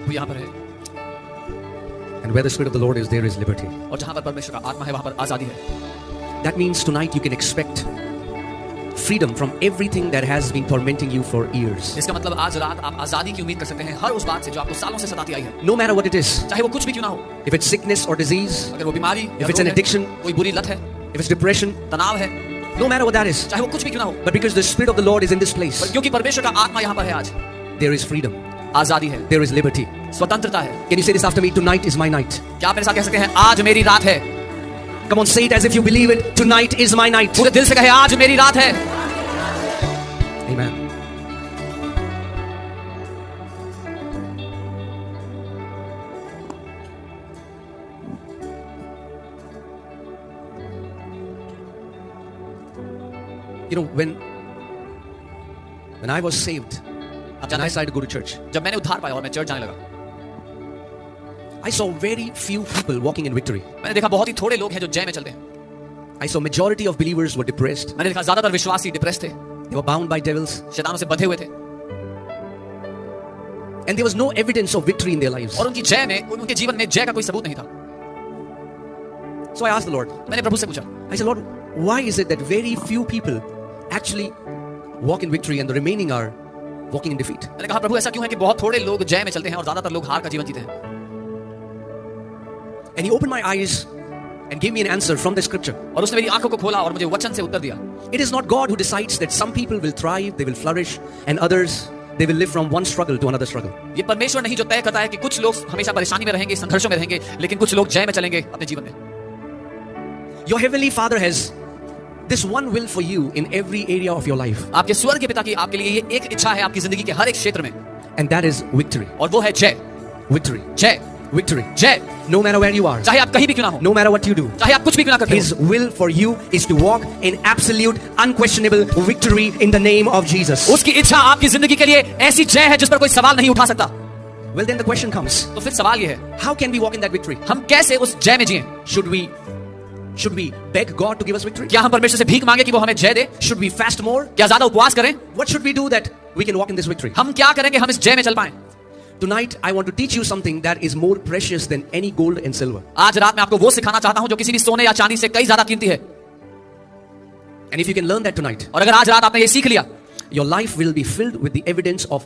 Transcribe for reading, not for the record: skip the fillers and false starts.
वो यहाँ पर है। And where the Spirit of the Lord is, there is liberty. और जहाँ पर परमेश्वर का आत्मा है वहाँ पर आजादी है। That means tonight you can expect freedom from everything that has been tormenting you for years. इसका मतलब आज रात आप आजादी की उम्मीद कर सकते हैं हर उस बात से जो आपको सालों से सताती आई है। No matter what it is. चाहे वो कुछ भी क्यों ना हो। If it's sickness or disease. अगर वो बीमारी, if it's an addiction, कोई बुरी लत है, if it's depression, तनाव है, no matter what that is. चाहे वो कुछ भी क्यों ना हो। But because the Spirit of the Lord is in this place. क्योंकि परमेश्वर का आत्मा यहाँ पर है आज। There is freedom. आजादी है। There is liberty. स्वतंत्रता है। Can you say this after me? Tonight is my night. क्या आप मेरे साथ कह सकते हैं आज मेरी रात है? Come on, say it as if you believe it. Tonight is my night. पूरे दिल से कहे आज मेरी रात है। Amen. You know, when I was saved, and I decided to go to church. जब मैंने उद्धार पाया और मैं चर्च जाने लगा, I saw very few people walking in victory. मैंने देखा बहुत ही थोड़े लोग हैं जो जय में चलते हैं। I saw majority of believers were depressed. मैंने देखा ज्यादातर विश्वासी डिप्रेस थे। They were bound by devils. शैतानों से बंधे हुए थे। And there was no evidence of victory in their lives. और उनकी जय में, उनके जीवन में जय का कोई सबूत नहीं था। So I asked the Lord. मैंने प्रभु से पूछा। I said, Lord, why is it that very few people actually walk in victory and the remaining are walking in defeat? मैंने कहा प्रभु ऐसा क्यों है कि बहुत थोड़े लोग जय में चलते हैं और ज्यादातर लोग हार का जीवन जीते हैं? And he opened my eyes and gave me an answer from the scripture. और उसने मेरी आंखों को खोला और मुझे वचन से उत्तर दिया। It is not God who decides that some people will thrive, they will flourish, and others they will live from one struggle to another struggle. ये परमेश्वर नहीं जो तय करता है कि कुछ लोग हमेशा परेशानी में रहेंगे, संघर्षों में रहेंगे, लेकिन कुछ लोग जय में चलेंगे अपने जीवन में। Your heavenly Father has this one will for you in every area of your life. आपके स्वर्ग के पिता की आपके लिए ये एक इच्छा है आपकी जिंदगी के हर एक क्षेत्र में। And that is victory. और वो है जय। Victory. जय। Victory. जय। No matter where you are. चाहे आप कहीं भी क्यों ना हो। No matter what you do. चाहे आप कुछ भी क्यों ना करते हो। His will for you is to walk in absolute, unquestionable victory in the name of Jesus. उसकी इच्छा आपकी जिंदगी के लिए ऐसी जय है जिस पर कोई सवाल नहीं उठा सकता। Well, then the question comes. तो फिर सवाल ये है, how can we walk in that victory? हम कैसे उस जय में जिएं? Should we beg God to give us victory? क्या हम परमेश्वर से भीख मांगे कि वो हमें जय दे? Should we fast more? क्या ज्यादा उपवास करें? What should we do that we can walk in this victory? हम क्या करेंगे हम इस जय में चल पाएं? Tonight I want to teach you something that is more precious than any gold and silver. आज रात मैं आपको वो सिखाना चाहता हूं जो किसी भी सोने या चांदी से कई ज्यादा कीमती है। And if you can learn that tonight, और अगर आज रात आपने ये सीख लिया, your life will be filled with the evidence of